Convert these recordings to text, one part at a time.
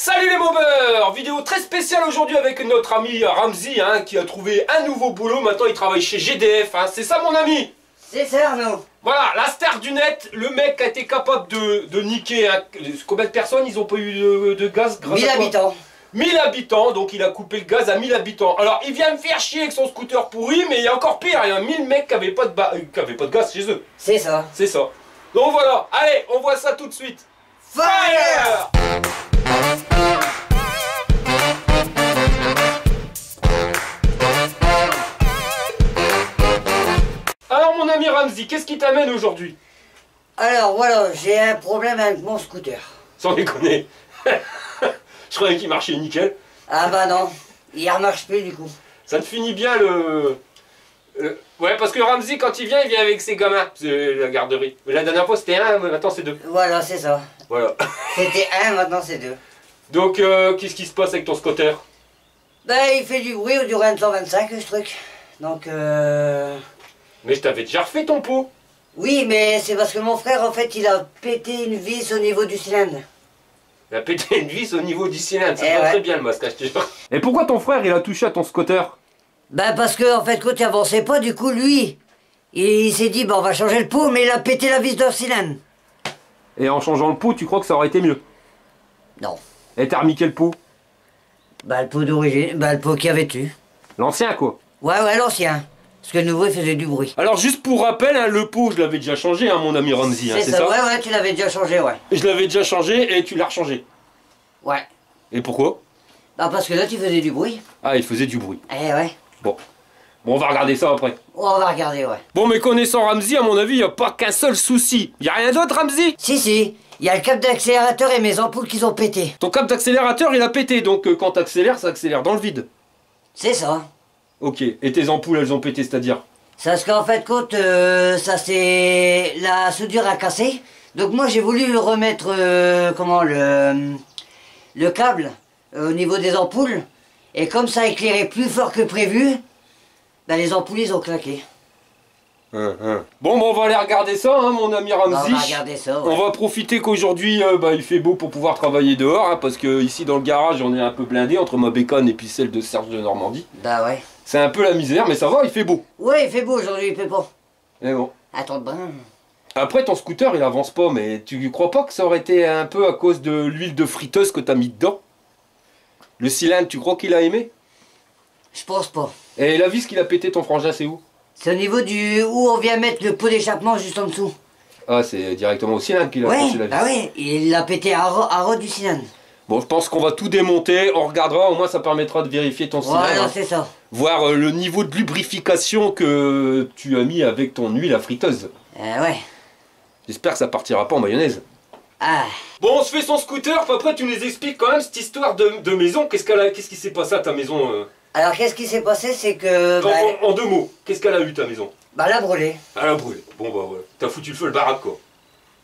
Salut les bobeurs! Vidéo très spéciale aujourd'hui avec notre ami Ramzi qui a trouvé un nouveau boulot. Maintenant il travaille chez GDF, c'est ça mon ami? C'est ça Arnaud. Voilà, la star du net, le mec a été capable de niquer combien de personnes ils ont pas eu de gaz grâce 1000 à quoi? habitants. 1000 habitants, donc il a coupé le gaz à 1000 habitants. Alors il vient me faire chier avec son scooter pourri, mais il y a encore pire, il y a 1000 mecs qui avaient pas de gaz chez eux. C'est ça. C'est ça. Donc voilà, allez, on voit ça tout de suite. Fire! Alors mon ami Ramzi, qu'est-ce qui t'amène aujourd'hui? Alors voilà, j'ai un problème avec mon scooter. Sans déconner. Je croyais qu'il marchait nickel. Ah bah non, il remarche plus du coup. Ça te finit bien Ouais, parce que Ramzi, quand il vient avec ses gamins. C'est la garderie. Mais la dernière fois c'était un, maintenant c'est deux. Voilà, c'est ça. Voilà. C'était un, maintenant c'est deux. Donc, qu'est-ce qui se passe avec ton scooter? Bah il fait du bruit, au du 125 ce truc. Donc Mais je t'avais déjà refait ton pot. oui, mais c'est parce que mon frère en fait il a pété une vis au niveau du cylindre. Il a pété une vis au niveau du cylindre. Ça Eh va ouais. très bien le masque, je te jure. Et pourquoi ton frère il a touché à ton scooter? Bah parce que en fait quand il avançait pas, du coup lui, il s'est dit bah on va changer le pot, mais il a pété la vis d'un cylindre. Et en changeant le pot, tu crois que ça aurait été mieux? Non. Et t'as remis quel pot? Bah le pot d'origine, bah le pot qu'il y avait dessus. L'ancien quoi. Ouais, l'ancien. Parce que le nouveau il faisait du bruit. Alors juste pour rappel, le pot je l'avais déjà changé, mon ami Ramzi, c'est ça? Ouais, tu l'avais déjà changé, ouais. Je l'avais déjà changé et tu l'as rechangé. Ouais. Et pourquoi? Bah parce que là tu faisais du bruit. Ah, il faisait du bruit. Eh ouais. Bon, on va regarder ça après. Oh, on va regarder, ouais. Bon, mais connaissant Ramzi, à mon avis, il n'y a pas qu'un seul souci. Il n'y a rien d'autre, Ramzi? Si, il y a le câble d'accélérateur et mes ampoules qui ont pété. Ton câble d'accélérateur, il a pété, donc quand t'accélères, ça accélère dans le vide. C'est ça. Ok, et tes ampoules, elles ont pété, c'est-à-dire? C'est parce qu'en fait, quand ça c'est... La soudure a cassé. Donc moi j'ai voulu remettre, le câble au niveau des ampoules. Et comme ça éclairait plus fort que prévu, bah les ampoules ils ont claqué. Bon, on va aller regarder ça, mon ami Ramzi. Bah, on va regarder ça, ouais. On va profiter qu'aujourd'hui, il fait beau pour pouvoir travailler dehors, parce que ici dans le garage, on est un peu blindé entre ma bécane et puis celle de Serge de Normandie. Bah ouais. C'est un peu la misère, mais ça va, il fait beau. Ouais, il fait beau aujourd'hui, il fait pas. Et bon. Attends de brin. Après, ton scooter, il avance pas, mais tu crois pas que ça aurait été un peu à cause de l'huile de friteuse que t'as mis dedans? Le cylindre, tu crois qu'il a aimé? Je pense pas. Et la vis qu'il a pété, ton frangin, c'est où? C'est au niveau du... où on vient mettre le pot d'échappement juste en dessous. Ah, c'est directement au cylindre qu'il a pété la vis. Ah ouais, il l'a pété à ras du cylindre. Bon, je pense qu'on va tout démonter, on regardera, au moins ça permettra de vérifier ton cylindre. Voilà, c'est ça. Voir le niveau de lubrification que tu as mis avec ton huile à friteuse. Ouais. J'espère que ça partira pas en mayonnaise. Ah. Bon, on se fait son scooter, puis après tu nous expliques quand même cette histoire de maison. Qu'est-ce qui s'est passé à ta maison Alors qu'est-ce qui s'est passé, c'est que... en deux mots, qu'est-ce qu'elle a eu ta maison? Bah elle a brûlé. Elle a brûlé. Bon bah voilà, t'as foutu le feu le baraque quoi.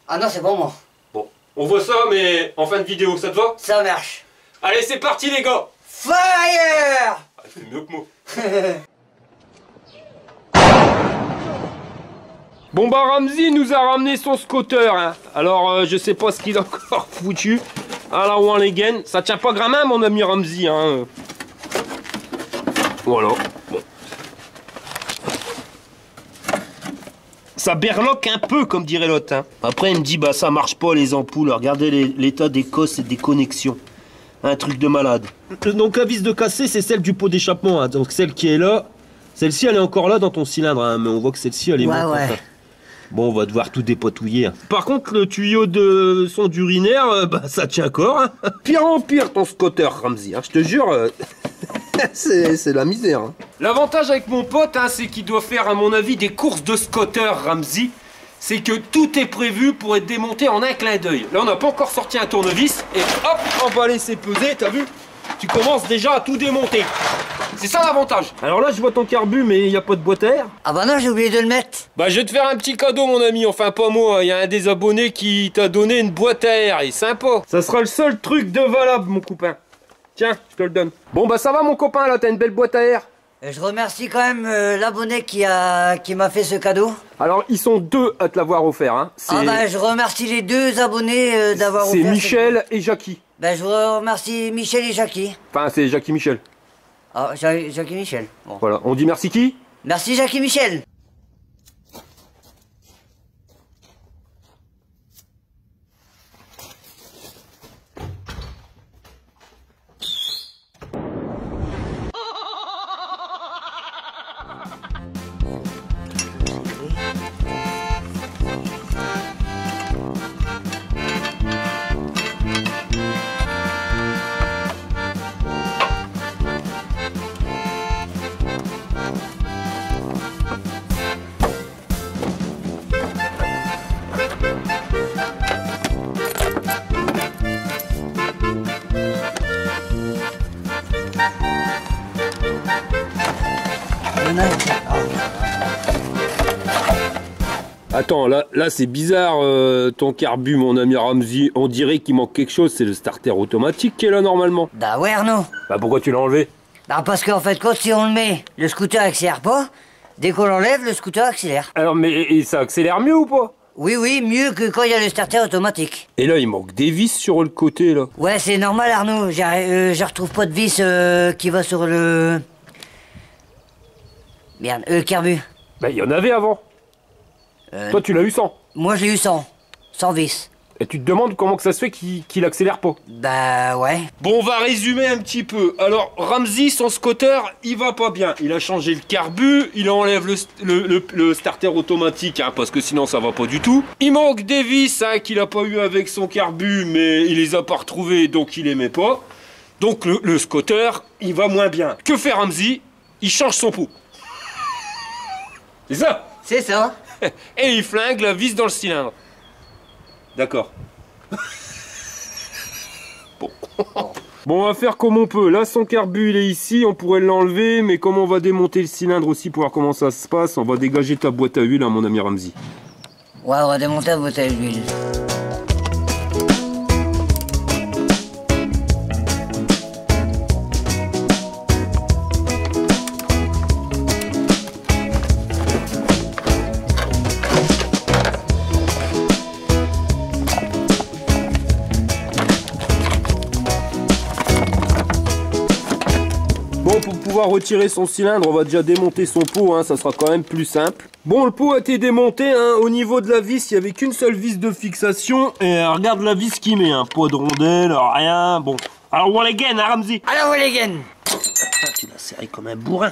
Ah non, c'est pas moi. Bon, on voit ça mais en fin de vidéo, ça te va? Ça marche. Allez, c'est parti les gars! Fire! Ah, il fait mieux que moi. Bon bah Ramzi nous a ramené son scooter. Alors je sais pas ce qu'il a encore foutu. À la one again. Ça tient pas grand main mon ami Ramzi. Voilà. Bon. Ça berloque un peu comme dirait l'autre. Après il me dit bah ça marche pas les ampoules. Regardez l'état des cosses et des connexions. Un truc de malade. Donc la vis de cassé c'est celle du pot d'échappement. Donc celle qui est là. Celle-ci elle est encore là dans ton cylindre. Mais on voit que celle-ci elle est morte. Ouais. Bon, on va devoir tout dépatouiller. Par contre, le tuyau de son urinaire, ça tient encore. Pire en pire, ton scooter, Ramzi. Je te jure, c'est la misère. L'avantage avec mon pote, c'est qu'il doit faire, à mon avis, des courses de scooter, Ramzi. C'est que tout est prévu pour être démonté en un clin d'œil. Là, on n'a pas encore sorti un tournevis. Et hop, on va laisser peser, t'as vu? Tu commences déjà à tout démonter. C'est ça l'avantage. Alors là, je vois ton carbu, mais il n'y a pas de boîte à air. Ah bah non, j'ai oublié de le mettre. Bah je vais te faire un petit cadeau mon ami, enfin pas moi, il y a un des abonnés qui t'a donné une boîte à air, il est sympa. Ça sera le seul truc de valable mon copain. Tiens, je te le donne. Bon bah ça va mon copain là, t'as une belle boîte à air. Je remercie quand même l'abonné qui m'a fait ce cadeau. Alors ils sont deux à te l'avoir offert. Ah bah je remercie les deux abonnés d'avoir offert. C'est Michel et Jackie. Ben, je vous remercie Michel et Jackie. Enfin, c'est Jackie Michel. Ah, Jackie Michel. Bon. Voilà, on dit merci qui? Merci Jackie Michel. Attends, là c'est bizarre, ton carbu, mon ami Ramzi. On dirait qu'il manque quelque chose, c'est le starter automatique qui est là normalement. Bah ouais Arnaud. Bah pourquoi tu l'as enlevé? Bah parce qu'en fait, quand si on le met, le scooter accélère pas. Dès qu'on l'enlève, le scooter accélère. Alors, mais et ça accélère mieux ou pas? Oui, mieux que quand il y a le starter automatique. Et là, il manque des vis sur le côté, là. Ouais, c'est normal Arnaud, je retrouve pas de vis qui va sur le... Merde, carbu. Bah, il y en avait avant. Toi, tu l'as eu sans. Moi, j'ai eu 100 vis. Et tu te demandes comment que ça se fait qu'il accélère pas. Bah ouais. Bon, on va résumer un petit peu. Alors, Ramzi, son scooter, il va pas bien. Il a changé le carbu, il enlève le starter automatique, hein, parce que sinon ça va pas du tout. Il manque des vis hein, qu'il a pas eu avec son carbu, mais il les a pas retrouvées, donc il les met pas. Donc le scooter, il va moins bien. Que fait Ramzi? Il change son pot. C'est ça? C'est ça. Et il flingue la vis dans le cylindre. D'accord. Bon. Bon, on va faire comme on peut. Là, son carbu, il est ici. On pourrait l'enlever. Mais comme on va démonter le cylindre aussi pour voir comment ça se passe, on va dégager ta boîte à huile, hein, mon ami Ramzi. Ouais, on va démonter la bouteille d'huile. Bon, pour pouvoir retirer son cylindre, on va déjà démonter son pot, hein, ça sera quand même plus simple. Bon, le pot a été démonté, hein, au niveau de la vis, il n'y avait qu'une seule vis de fixation. Et regarde la vis qu'il met, hein, pas de rondelle, rien, bon. Alors, on les gaine, hein, Ramzi? Alors, on les gagne. Tu l'as serré comme un bourrin.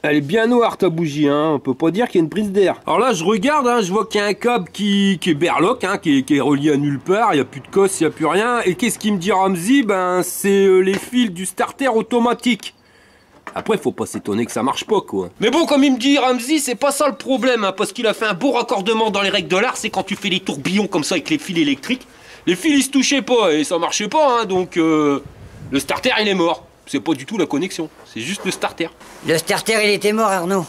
Elle est bien noire ta bougie, hein. On peut pas dire qu'il y a une prise d'air. Alors là je regarde, hein, je vois qu'il y a un câble qui est berloque, hein, qui est relié à nulle part, il n'y a plus de cosse, il n'y a plus rien. Et qu'est-ce qu'il me dit Ramzi? Ben c'est les fils du starter automatique. Après faut pas s'étonner que ça marche pas quoi. Mais bon comme il me dit Ramzi, c'est pas ça le problème, hein, parce qu'il a fait un beau raccordement dans les règles de l'art, c'est quand tu fais les tourbillons comme ça avec les fils électriques. Les fils ils se touchaient pas et ça marchait pas, hein, donc le starter il est mort. C'est pas du tout la connexion, c'est juste le starter. Le starter, il était mort, Arnaud.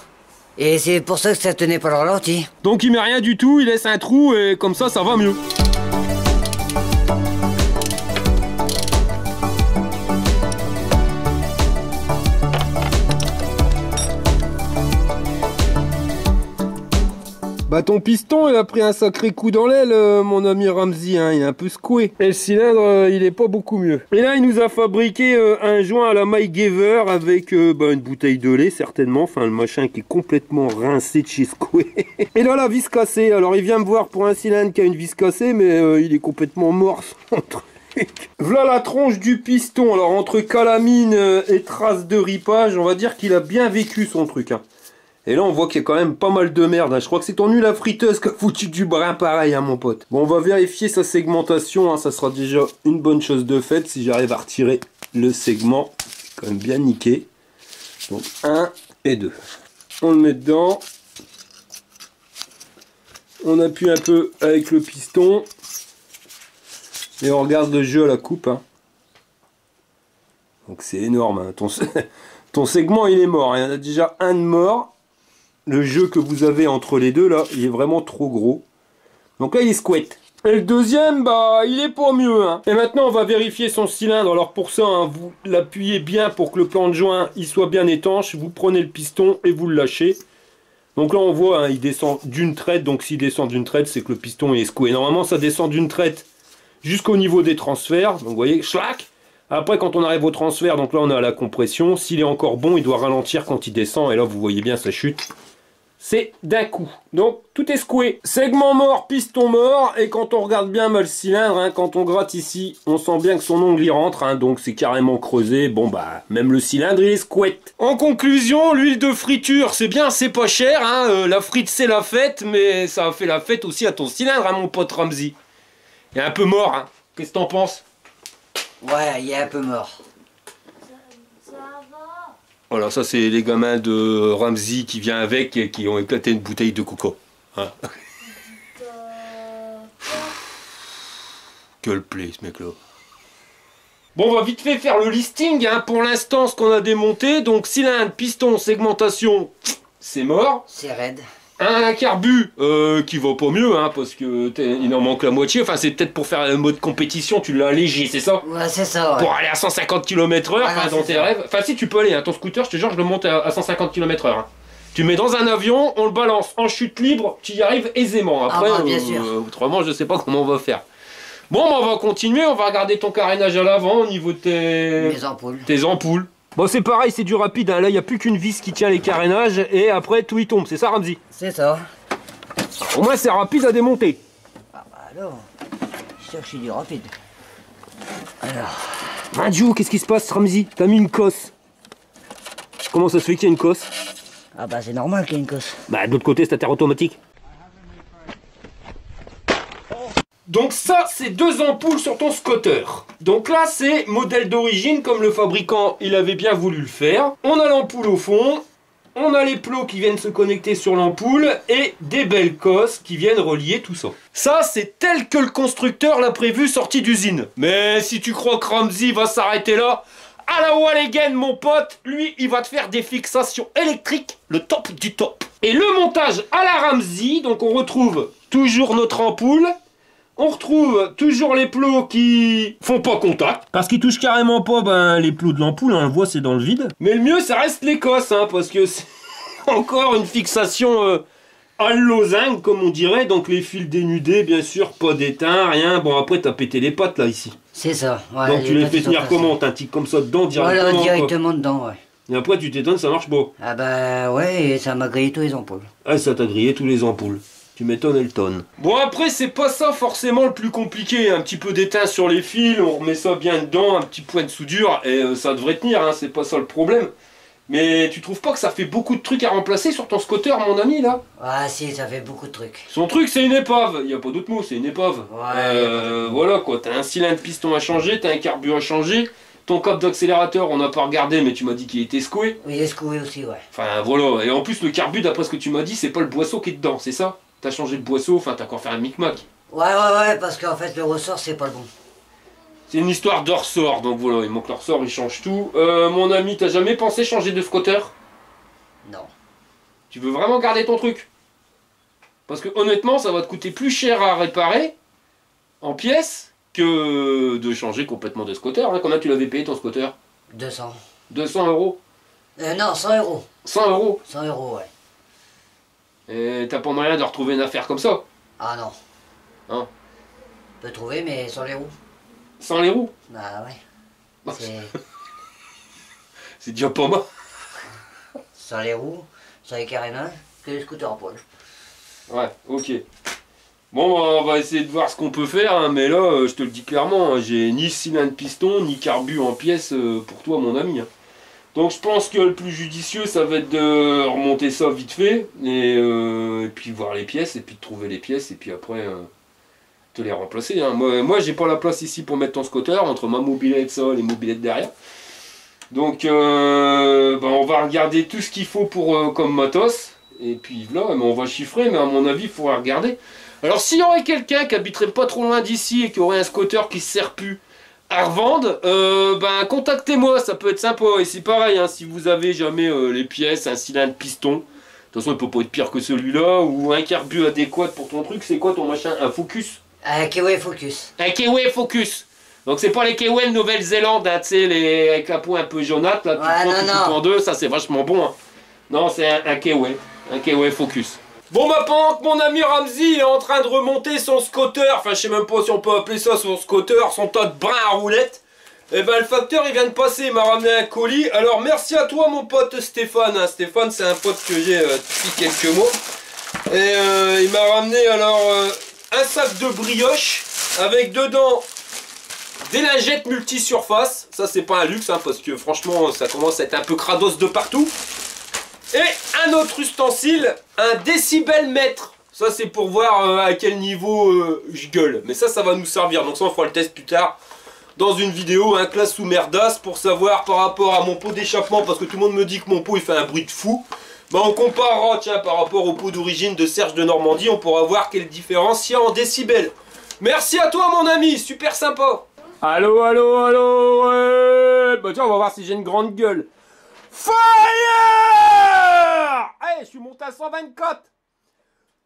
Et c'est pour ça que ça tenait pas le ralenti. Donc il met rien du tout, il laisse un trou et comme ça va mieux. Bah ton piston il a pris un sacré coup dans l'aile mon ami Ramzi, hein, il est un peu secoué. Et le cylindre il est pas beaucoup mieux. Et là il nous a fabriqué un joint à la MyGaver avec une bouteille de lait certainement, enfin le machin qui est complètement rincé de chez Secoué. Et là la vis cassée, alors il vient me voir pour un cylindre qui a une vis cassée mais il est complètement mort son truc. Voilà la tronche du piston, alors entre calamine et traces de ripage, on va dire qu'il a bien vécu son truc. Hein. Et là, on voit qu'il y a quand même pas mal de merde. Hein. Je crois que c'est ton huile à friteuse qui a foutu du brin pareil, hein, mon pote. Bon, on va vérifier sa segmentation. Hein. Ça sera déjà une bonne chose de faite si j'arrive à retirer le segment. C'est quand même bien niqué. Donc, 1 et 2. On le met dedans. On appuie un peu avec le piston. Et on regarde le jeu à la coupe. Hein. Donc, c'est énorme. Hein. Ton segment, il est mort. Il y en a déjà un de mort. Le jeu que vous avez entre les deux là, il est vraiment trop gros. Donc là il est squat. Et le deuxième, bah il est pas mieux. Hein. Et maintenant on va vérifier son cylindre. Alors pour ça, hein, vous l'appuyez bien pour que le plan de joint il soit bien étanche. Vous prenez le piston et vous le lâchez. Donc là on voit, hein, il descend d'une traite. Donc s'il descend d'une traite, c'est que le piston il est secoué. Normalement ça descend d'une traite jusqu'au niveau des transferts. Donc vous voyez, schlac. Après, quand on arrive au transfert, donc là on a la compression. S'il est encore bon, il doit ralentir quand il descend. Et là, vous voyez bien sa chute. C'est d'un coup. Donc, tout est secoué. Segment mort, piston mort. Et quand on regarde bien le cylindre, hein, quand on gratte ici, on sent bien que son ongle y rentre. Hein, donc, c'est carrément creusé. Bon, bah, même le cylindre, il est secouette. En conclusion, l'huile de friture, c'est bien, c'est pas cher. Hein, la frite, c'est la fête. Mais ça a fait la fête aussi à ton cylindre, hein, mon pote Ramsey. Il est un peu mort. Hein. Qu'est-ce que t'en penses? Ouais, il est un peu mort. Ça va. Voilà, ça c'est les gamins de Ramsey qui vient avec et qui ont éclaté une bouteille de coco. Hein. Que le play ce mec là. Bon, on va vite fait faire le listing. Hein. Pour l'instant, ce qu'on a démonté, donc cylindre, piston, segmentation, c'est mort. C'est raide. Un carbu qui va pas mieux, hein, parce que il en manque la moitié. Enfin, c'est peut-être pour faire le mode compétition, tu l'as allégé, c'est ça? Ouais, c'est ça, ouais. Pour aller à 150 km/h, Ouais, dans tes rêves. Enfin, si tu peux aller, hein, ton scooter, je te jure, je le monte à 150 km/h. Hein. Tu mets dans un avion, on le balance en chute libre, tu y arrives aisément. Après, bah, bien sûr. Autrement, je sais pas comment on va faire. Bon, bah, on va continuer, on va regarder ton carénage à l'avant au niveau de Les ampoules. tes ampoules. Bon, c'est pareil, c'est du rapide. Hein. Là, il n'y a plus qu'une vis qui tient les carénages et après, tout y tombe. C'est ça, Ramsey? C'est ça. Au moins, c'est rapide à démonter. Ah bah alors, je cherche du rapide. Alors, Radjo, qu'est-ce qui se passe, Ramsey? T'as mis une cosse. Comment ça se fait qu'il y a une cosse? ah bah c'est normal qu'il y ait une cosse. Bah, de l'autre côté, c'est ta terre automatique. Donc ça, c'est 2 ampoules sur ton scooter. Donc là, c'est modèle d'origine, comme le fabricant, il avait bien voulu le faire. On a l'ampoule au fond, on a les plots qui viennent se connecter sur l'ampoule, et des belles cosses qui viennent relier tout ça. Ça, c'est tel que le constructeur l'a prévu sorti d'usine. Mais si tu crois que Ramsey va s'arrêter là, à la Walligan, mon pote, lui, il va te faire des fixations électriques, le top du top. Et le montage à la Ramsey, donc on retrouve toujours notre ampoule. On retrouve toujours les plots qui font pas contact. Parce qu'ils touchent carrément pas les plots de l'ampoule, on le voit, c'est dans le vide. Mais le mieux, ça reste l'Écosse, hein, parce que c'est encore une fixation à losange, comme on dirait. Donc les fils dénudés, bien sûr, pas d'étain, rien. Bon, après, t'as pété les pattes, là, ici. C'est ça. Ouais, donc tu les fais tenir comment? T'as un tic comme ça dedans, directement? Voilà, directement dedans, ouais. Et après, tu t'étonnes, ça marche pas. Ah bah ouais, et ça m'a grillé tous les ampoules. Ah, ça t'a grillé tous les ampoules. Tu m'étonnes, Elton. Bon, après, c'est pas ça forcément le plus compliqué. Un petit peu d'étain sur les fils, on remet ça bien dedans, un petit point de soudure, et ça devrait tenir, hein, c'est pas ça le problème. Mais tu trouves pas que ça fait beaucoup de trucs à remplacer sur ton scooter, mon ami, là? Ah si, ça fait beaucoup de trucs. Son truc, c'est une épave. Il n'y a pas d'autre mot, c'est une épave. Ouais. Voilà, quoi. T'as un cylindre piston à changer, t'as un carbu à changer. Ton câble d'accélérateur, on n'a pas regardé, mais tu m'as dit qu'il était secoué. Oui, il est secoué aussi, ouais. Enfin, voilà. Et en plus, le carbu, d'après ce que tu m'as dit, c'est pas le boisseau qui est dedans, c'est ça? T'as changé de boisseau, enfin t'as encore fait un micmac. Ouais, parce qu'en fait le ressort c'est pas le bon. C'est une histoire de ressort, donc voilà, il manque le ressort, il change tout. Mon ami, t'as jamais pensé changer de scooter? Non. Tu veux vraiment garder ton truc? Parce que honnêtement, ça va te coûter plus cher à réparer, en pièces, que de changer complètement de scooter. Hein. Combien tu l'avais payé ton scooter? 200. 200 euros? Non, 100 euros. 100 euros? 100 euros, ouais. Et t'as pas moyen de retrouver une affaire comme ça? Ah non. Hein? Peut trouver, mais sans les roues. Sans les roues? Bah ouais. Bah, C'est c'est déjà pas mal. sans les roues, sans les carénages, que les scooters en poil. Ouais, ok. Bon, on va essayer de voir ce qu'on peut faire, hein, mais là, je te le dis clairement, hein, j'ai ni cylindre piston, ni carbu en pièces pour toi, mon ami. Hein. Donc je pense que le plus judicieux, ça va être de remonter ça vite fait, et puis voir les pièces, et puis de trouver les pièces, et puis après, te les remplacer. Hein. Moi j'ai pas la place ici pour mettre ton scooter, entre ma mobilette ça, les mobilettes derrière. Donc on va regarder tout ce qu'il faut pour comme matos, et puis là, on va chiffrer, mais à mon avis, il faudra regarder. Alors s'il y aurait quelqu'un qui habiterait pas trop loin d'ici, et qui aurait un scooter qui se sert plus, à revendre, contactez-moi, ça peut être sympa. Et c'est pareil, hein, si vous avez jamais les pièces, un cylindre piston, de toute façon il peut pas être pire que celui-là, ou un carbu adéquat pour ton truc, c'est quoi ton machin? Un Focus? Un Kiwi Focus. Un Kiwi Focus. Donc c'est pas les Kiwi de Nouvelle-Zélande, hein, tu sais, avec la peau un peu jaunâtre, là, tu prends, tu coupes en deux, ça c'est vachement bon. Hein. Non, c'est un Kiwi Focus. Bon bah pendant que mon ami Ramzi est en train de remonter son scooter, enfin je sais même pas si on peut appeler ça son scooter, son tas de brin à roulettes, et ben le facteur il vient de passer, il m'a ramené un colis. Alors merci à toi mon pote Stéphane, hein. Stéphane c'est un pote que j'ai depuis quelques mois. Et il m'a ramené alors un sac de brioche avec dedans des lingettes multi-surface. Ça c'est pas un luxe hein, parce que franchement ça commence à être un peu crados de partout. Et un autre ustensile, un décibel-mètre. Ça c'est pour voir à quel niveau je gueule. Mais ça va nous servir. Donc ça on fera le test plus tard dans une vidéo, un classe sous merdasse, pour savoir par rapport à mon pot d'échappement, parce que tout le monde me dit que mon pot il fait un bruit de fou. Bah on comparera tiens par rapport au pot d'origine de Serge de Normandie, on pourra voir quelle différence il y a en décibels. Merci à toi mon ami, super sympa. Allô, allô, allô, ouais. Bah tiens on va voir si j'ai une grande gueule. Fire! Hey, je suis monté à 124.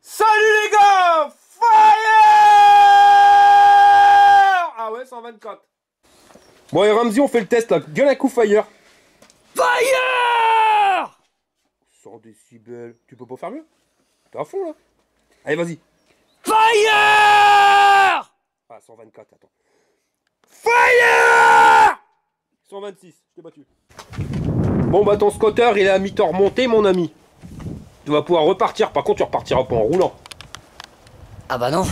Salut les gars! Fire! Ah ouais, 124. Bon et Ramzi, on fait le test là. Gueule un coup fire. Fire! 100 décibels. Tu peux pas faire mieux? T'es à fond là. Allez, vas-y. Fire! Ah, 124, attends. Fire! 126, je t'ai battu. Bon bah ton scooter il est à mi-temps remonté mon ami. Tu vas pouvoir repartir, par contre tu repartiras pas en roulant. Ah bah non.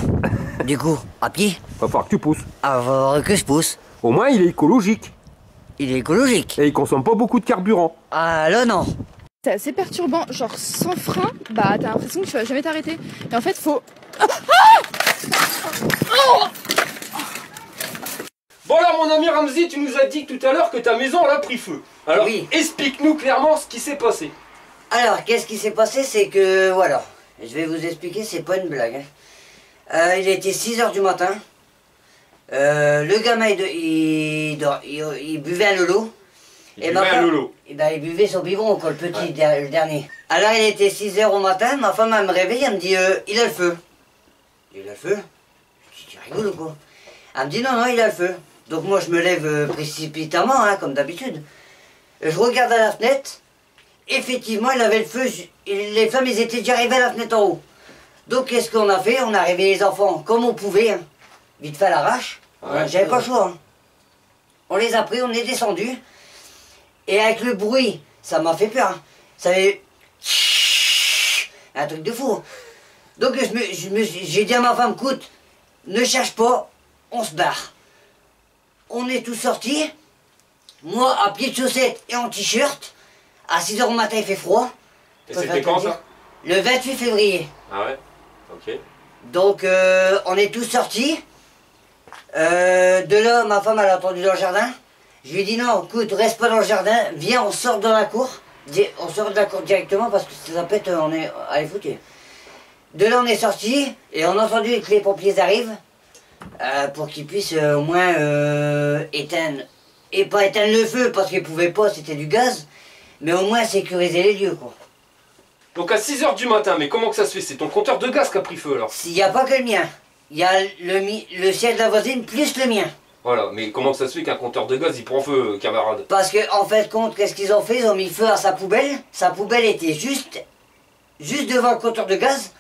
Du coup, à pied. Va falloir que tu pousses. Ah, va falloir que je pousse. Au moins il est écologique. Il est écologique. Et il consomme pas beaucoup de carburant. Ah là non. C'est assez perturbant, genre sans frein, bah t'as l'impression que tu vas jamais t'arrêter. Et en fait faut... Bon alors mon ami Ramzi, tu nous as dit tout à l'heure que ta maison elle a pris feu. Alors oui. Explique-nous clairement ce qui s'est passé. Alors, qu'est-ce qui s'est passé? C'est que, voilà, je vais vous expliquer, c'est pas une blague. Hein. Il était 6 h du matin. Le gamin, il buvait un lolo. Il buvait un lolo. Et ben, il buvait son biberon, quoi, le petit, le dernier. Alors, il était 6 h au matin, ma femme, elle me réveille, elle me dit, il a le feu. Il a le feu? Je dis, tu rigoles ou quoi? Elle me dit, non, non, il a le feu. Donc, moi, je me lève précipitamment, hein, comme d'habitude. Je regarde à la fenêtre. Effectivement, il avait le feu. Les femmes, ils étaient déjà arrivés à la fenêtre en haut. Donc, qu'est-ce qu'on a fait? On a réveillé les enfants comme on pouvait. Hein. Vite fait à l'arrache. Ouais, j'avais pas le choix. Hein. On les a pris, on est descendus. Et avec le bruit, ça m'a fait peur. Hein. Ça avait... un truc de fou. Donc, j'ai dit à ma femme, écoute, ne cherche pas, on se barre. On est tous sortis. Moi, à pied de chaussettes et en t-shirt. À 6 h au matin, il fait froid. Et c'était quand ça? Le 28 février. Ah ouais? Ok. Donc, on est tous sortis. De là, ma femme, elle a entendu dans le jardin. Je lui ai dit non, écoute, reste pas dans le jardin. Viens, on sort dans la cour. On sort de la cour directement parce que si ça pète, on est allez foutu. De là, on est sortis et on a entendu que les pompiers arrivent pour qu'ils puissent au moins éteindre. Et pas éteindre le feu parce qu'ils pouvaient pas, c'était du gaz. Mais au moins sécuriser les lieux, quoi. Donc à 6 h du matin, mais comment que ça se fait? C'est ton compteur de gaz qui a pris feu alors? S'il n'y a pas que le mien, il y a le ciel de la voisine plus le mien. Voilà, mais comment ça se fait qu'un compteur de gaz il prend feu, camarade? Parce que en fait, compte, qu'est-ce qu'ils ont fait? Ils ont mis feu à sa poubelle. Sa poubelle était juste devant le compteur de gaz.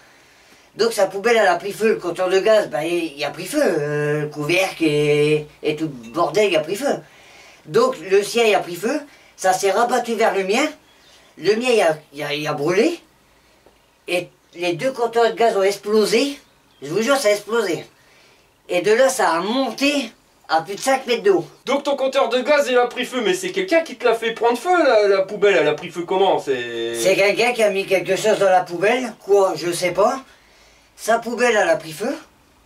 Donc sa poubelle, elle a pris feu. Le compteur de gaz, ben, il a pris feu. Le couvercle et tout le bordel, il a pris feu. Donc le ciel a pris feu. Ça s'est rabattu vers le mien. Le mien, il a brûlé. Et les deux compteurs de gaz ont explosé. Je vous jure, ça a explosé. Et de là, ça a monté à plus de 5 mètres d'eau. Donc ton compteur de gaz, il a pris feu. Mais c'est quelqu'un qui te l'a fait prendre feu, la poubelle. Elle a pris feu comment? C'est quelqu'un qui a mis quelque chose dans la poubelle. Quoi? Je sais pas. Sa poubelle, elle a pris feu.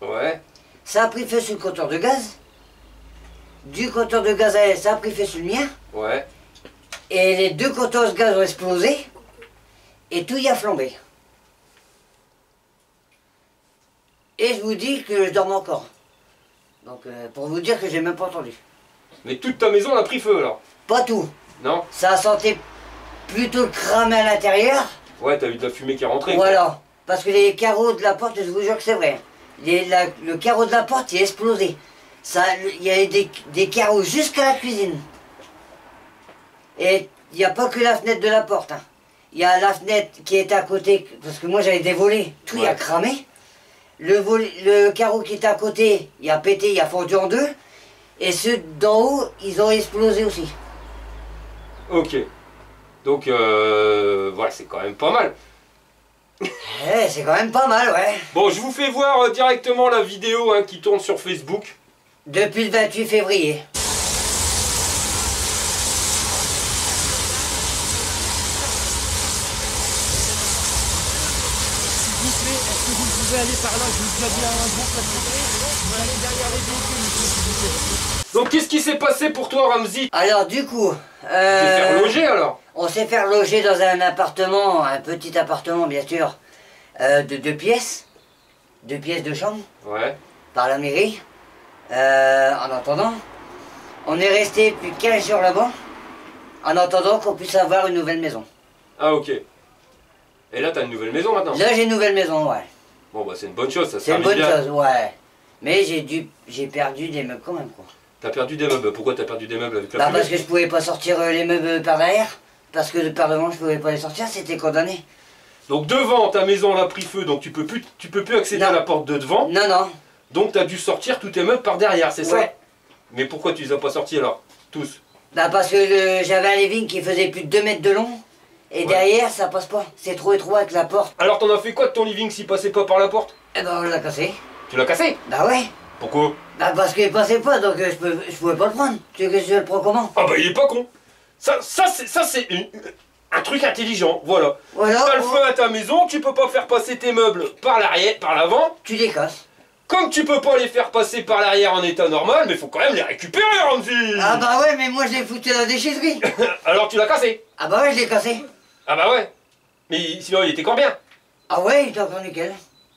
Ouais. Ça a pris feu sur le compteur de gaz. Du compteur de gaz à elle, ça a pris feu sur le mien. Ouais. Et les deux compteurs de gaz ont explosé. Et tout y a flambé. Et je vous dis que je dormais encore. Donc, pour vous dire que j'ai même pas entendu. Mais toute ta maison elle a pris feu alors? Pas tout. Non? Ça a senti plutôt cramer à l'intérieur. Ouais, t'as eu de la fumée qui est rentrée. Voilà. Quoi. Parce que les carreaux de la porte, je vous jure que c'est vrai. Le carreau de la porte, il a explosé. Il y avait des carreaux jusqu'à la cuisine. Et il n'y a pas que la fenêtre de la porte. Hein. il y a la fenêtre qui est à côté, parce que moi j'avais des volets, tout y a cramé. Le carreau qui est à côté, il a pété, il a fondu en deux. Et ceux d'en haut, ils ont explosé aussi. Ok. Donc, voilà, c'est quand même pas mal. C'est quand même pas mal, ouais. Bon, je vous fais voir directement la vidéo hein, qui tourne sur Facebook. Depuis le 28 février. Est-ce que vous pouvez aller par là? Je vous dis bien un bon vous allez derrière les véhicules, s'il vous plaît. Donc qu'est-ce qui s'est passé pour toi, Ramzi? Alors du coup... Tu t'es fait loger alors? On s'est fait loger dans un appartement, un petit appartement bien sûr, de 2 pièces. 2 pièces de chambre. Ouais. Par la mairie. En attendant, on est resté plus de 15 jours là-bas. En attendant qu'on puisse avoir une nouvelle maison. Ah ok. Et là t'as une nouvelle maison maintenant? Là j'ai une nouvelle maison, ouais. Bon bah c'est une bonne chose, ça C'est une servi bonne bien. chose, ouais. Mais j'ai perdu des meubles quand même, quoi. T'as perdu des meubles. Pourquoi t'as perdu des meubles avec la Bah fumée? parce que je pouvais pas sortir les meubles par derrière. Parce que par devant je pouvais pas les sortir, c'était condamné. Donc devant ta maison elle a pris feu, donc tu peux plus accéder Non. à la porte de devant. Non, non. Donc t'as dû sortir tous tes meubles par derrière, c'est ça? Ouais. Mais pourquoi tu les as pas sortis alors? Tous? Bah parce que j'avais un living qui faisait plus de 2 mètres de long. Et Ouais. derrière ça passe pas. C'est trop étroit avec la porte. Alors t'en as fait quoi de ton living s'il passait pas par la porte? Eh ben on l'a cassé. Tu l'as cassé? Bah ouais. Pourquoi? Bah parce qu'il passait pas, donc je pouvais pas le prendre. Tu veux que je le prends comment? Ah bah il est pas con. Ça c'est un truc intelligent, voilà. Voilà. T'as le feu à ta maison, tu peux pas faire passer tes meubles par l'arrière, par l'avant. Tu les casses. Comme tu peux pas les faire passer par l'arrière en état normal, mais faut quand même les récupérer, Ramzi. Ah bah ouais, mais moi je l'ai foutu à la déchetterie. Alors tu l'as cassé? Ah bah ouais, je l'ai cassé. Ah bah ouais. Mais sinon il était combien? Ah ouais, il était encore nickel.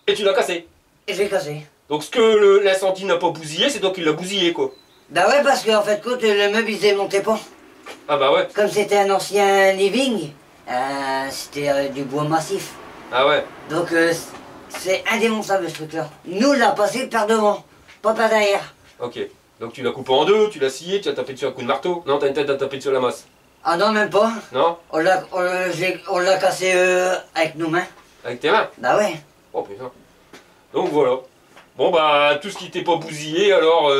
Et tu l'as cassé. Et je l'ai cassé. Donc ce que l'incendie n'a pas bousillé, c'est toi qui l'as bousillé quoi. Bah ouais, parce qu'en fait, quand le meuble il se démontait pas. Ah bah ouais. Comme c'était un ancien living, c'était du bois massif. Ah ouais. Donc c'est indémontable ce truc-là. Nous l'a passé par devant, pas par derrière. Ok. Donc tu l'as coupé en deux, tu l'as scié, tu as tapé dessus un coup de marteau. Non, t'as une tête à taper dessus la masse. Ah non, même pas. Non? On l'a cassé avec nos mains. Avec tes mains? Bah ouais. Oh putain. Donc voilà. Bon bah tout ce qui t'est pas bousillé alors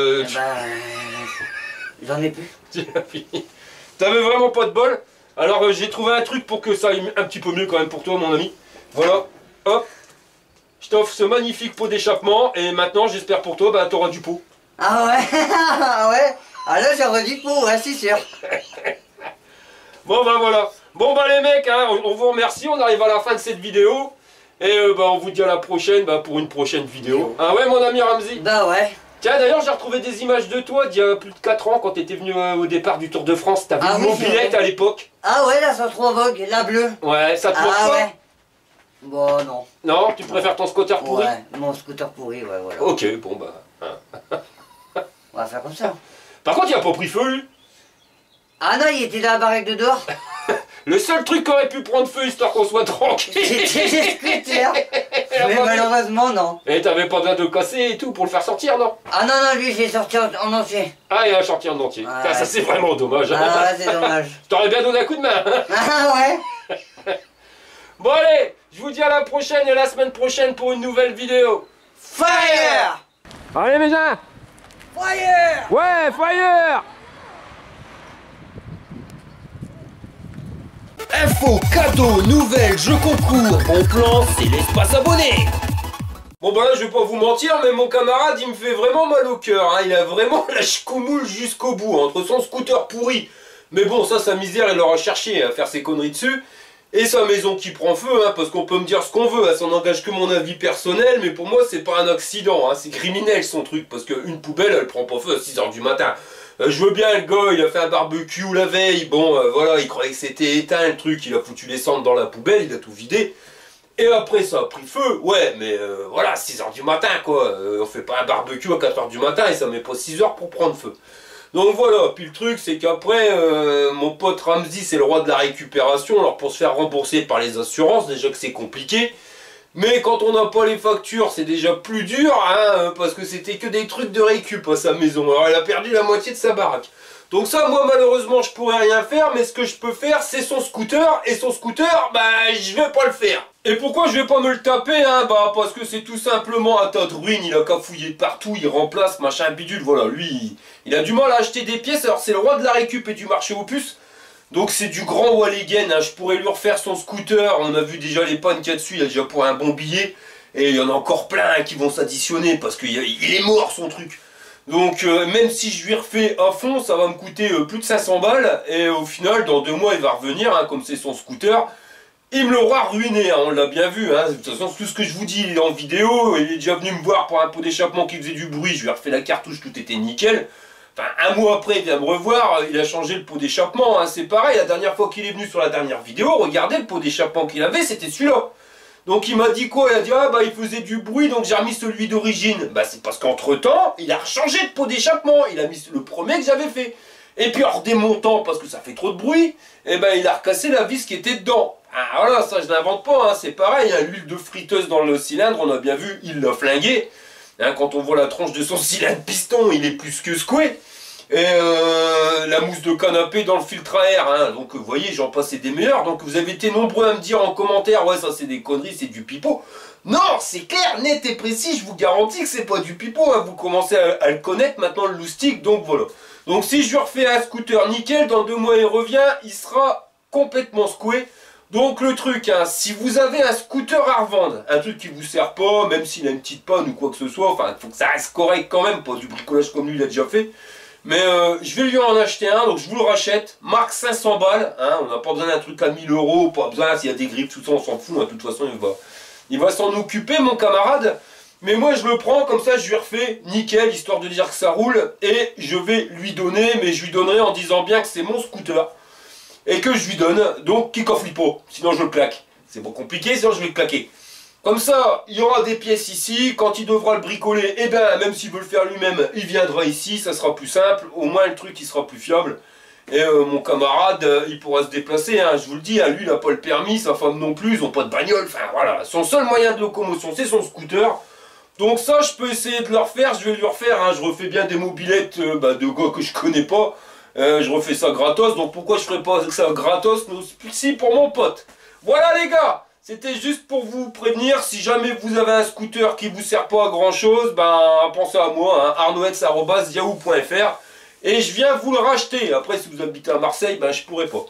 J'en ai plus. tu l'as fini. T'avais vraiment pas de bol. Alors j'ai trouvé un truc pour que ça aille un petit peu mieux quand même pour toi mon ami. Voilà. Hop. Je t'offre ce magnifique pot d'échappement et maintenant j'espère pour toi bah t'auras du pot. Ah ouais. Ah ouais. Ah là j'aurais dit pour, ouais, c'est sûr. Bon bah voilà. Bon bah les mecs, hein, on vous remercie, on arrive à la fin de cette vidéo. Et bah on vous dit à la prochaine pour une prochaine vidéo. Ah ouais mon ami Ramzi? Bah ouais. Tiens d'ailleurs j'ai retrouvé des images de toi d'il y a plus de 4 ans quand t'étais venu au départ du Tour de France. T'avais Ah une oui, mobilette c'est vrai. à l'époque. Ah ouais, là c'est trop vogue, la bleue. Ouais, ça te manque Ah pas? ouais. Bon non. Non, tu préfères ton scooter pourri? Ouais, mon scooter pourri, ouais voilà. Ok, bon bah... hein. On va faire comme ça. Par contre il a pas pris feu lui. Ah non, il était dans la baraque de dehors. Le seul truc qui aurait pu prendre feu histoire qu'on soit tranquille. C'était des scooters. Mais malheureusement non. Et t'avais pas besoin de le casser et tout pour le faire sortir non? Ah non, non, lui je l'ai sorti en entier. Ah il a sorti en entier. Ouais. Ça c'est vraiment dommage. Ah c'est dommage. Je t'aurais bien donné un coup de main. Ah ouais. Bon allez, je vous dis à la prochaine et la semaine prochaine pour une nouvelle vidéo. Fire. Allez mes gens. Fire. Ouais, fire. Infos, cadeaux, nouvelles, jeux concours, bon plan, c'est l'espace abonné. Bon bah là je vais pas vous mentir mais mon camarade il me fait vraiment mal au cœur hein. Il a vraiment la ch'koumoule jusqu'au bout entre son scooter pourri. Mais bon ça sa misère il aura cherché à faire ses conneries dessus. Et sa maison qui prend feu hein, parce qu'on peut me dire ce qu'on veut, hein, ça n'engage que mon avis personnel. Mais pour moi c'est pas un accident, hein, c'est criminel son truc. Parce qu'une poubelle elle prend pas feu à 6 h du matin. Je veux bien le gars, il a fait un barbecue la veille, bon voilà, il croyait que c'était éteint le truc, il a foutu les cendres dans la poubelle, il a tout vidé. Et après ça a pris feu, ouais, mais voilà, 6 h du matin quoi, on fait pas un barbecue à 4 h du matin et ça met pas 6 heures pour prendre feu. Donc voilà, puis le truc c'est qu'après, mon pote Ramzi c'est le roi de la récupération, alors pour se faire rembourser par les assurances, déjà que c'est compliqué. Mais quand on n'a pas les factures, c'est déjà plus dur, hein, parce que c'était que des trucs de récup à sa maison. Alors elle a perdu la moitié de sa baraque. Donc ça, moi, malheureusement, je pourrais rien faire, mais ce que je peux faire, c'est son scooter, et son scooter, bah, je vais pas le faire. Et pourquoi je vais pas me le taper, hein? Bah, parce que c'est tout simplement un tas de ruines, il a qu'à fouiller de partout, il remplace, machin, bidule, voilà, lui, il a du mal à acheter des pièces, alors c'est le roi de la récup et du marché aux puces, donc c'est du grand Walligen, hein. Je pourrais lui refaire son scooter, on a vu déjà les pannes qu'il y a dessus, il y a déjà pour un bon billet, et il y en a encore plein qui vont s'additionner, parce qu'il est mort son truc. Donc même si je lui refais à fond, ça va me coûter plus de 500 balles. Et au final, dans 2 mois, il va revenir, hein, comme c'est son scooter. Il me l'aura ruiné, hein, on l'a bien vu. Hein. De toute façon, tout ce que je vous dis, il est en vidéo. Il est déjà venu me voir pour un pot d'échappement qui faisait du bruit. Je lui ai refait la cartouche, tout était nickel. Enfin, un mois après, il vient me revoir. Il a changé le pot d'échappement. Hein. C'est pareil, la dernière fois qu'il est venu sur la dernière vidéo, regardez, le pot d'échappement qu'il avait, c'était celui-là. Donc il m'a dit quoi? Il a dit ah bah il faisait du bruit donc j'ai remis celui d'origine. Bah c'est parce qu'entre temps il a changé de pot d'échappement. Il a mis le premier que j'avais fait. Et puis en redémontant parce que ça fait trop de bruit, et ben il a recassé la vis qui était dedans. Ah voilà, ça je l'invente pas, hein, c'est pareil, hein, l'huile de friteuse dans le cylindre, on a bien vu, il l'a flingué. Hein, quand on voit la tronche de son cylindre piston, il est plus que secoué. Et la mousse de canapé dans le filtre à air, hein. Donc vous voyez, j'en passais des meilleurs. Donc vous avez été nombreux à me dire en commentaire, ouais ça c'est des conneries, c'est du pipeau. Non, c'est clair, net et précis, je vous garantis que c'est pas du pipeau, hein. Vous commencez à le connaître maintenant, le loustic, donc voilà. Donc si je lui refais un scooter nickel, dans 2 mois il revient, il sera complètement secoué. Donc le truc, hein, si vous avez un scooter à revendre, un truc qui vous sert pas, même s'il a une petite panne ou quoi que ce soit, enfin il faut que ça reste correct quand même, pas du bricolage comme lui il a déjà fait. Mais je vais lui en acheter un, donc je vous le rachète, marque 500 balles, hein, on n'a pas besoin d'un truc à 1000 €, pas besoin, s'il y a des griffes, tout ça on s'en fout, hein, de toute façon il va s'en occuper mon camarade. Mais moi je le prends, comme ça je lui refais nickel, histoire de dire que ça roule, et je vais lui donner, mais je lui donnerai en disant bien que c'est mon scooter, et que je lui donne, donc qu'il coffre pas, sinon je le claque. C'est pas compliqué, sinon je vais le claquer. Comme ça, il y aura des pièces ici, quand il devra le bricoler, eh bien, même s'il veut le faire lui-même, il viendra ici, ça sera plus simple, au moins le truc il sera plus fiable. Et mon camarade, il pourra se déplacer, hein, je vous le dis, hein, lui il n'a pas le permis, sa femme non plus, ils n'ont pas de bagnole, enfin voilà, son seul moyen de locomotion c'est son scooter. Donc ça, je peux essayer de le refaire, je vais lui refaire, hein, je refais bien des mobilettes de gars que je connais pas, je refais ça gratos, donc pourquoi je ferais pas ça gratos, si pour mon pote. Voilà les gars! C'était juste pour vous prévenir, si jamais vous avez un scooter qui vous sert pas à grand chose, ben pensez à moi, hein, arnoex@yahoo.fr, et je viens vous le racheter. Après si vous habitez à Marseille, ben je pourrais pas.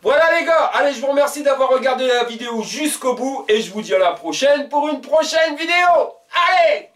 Voilà les gars, allez je vous remercie d'avoir regardé la vidéo jusqu'au bout, et je vous dis à la prochaine pour une prochaine vidéo. Allez!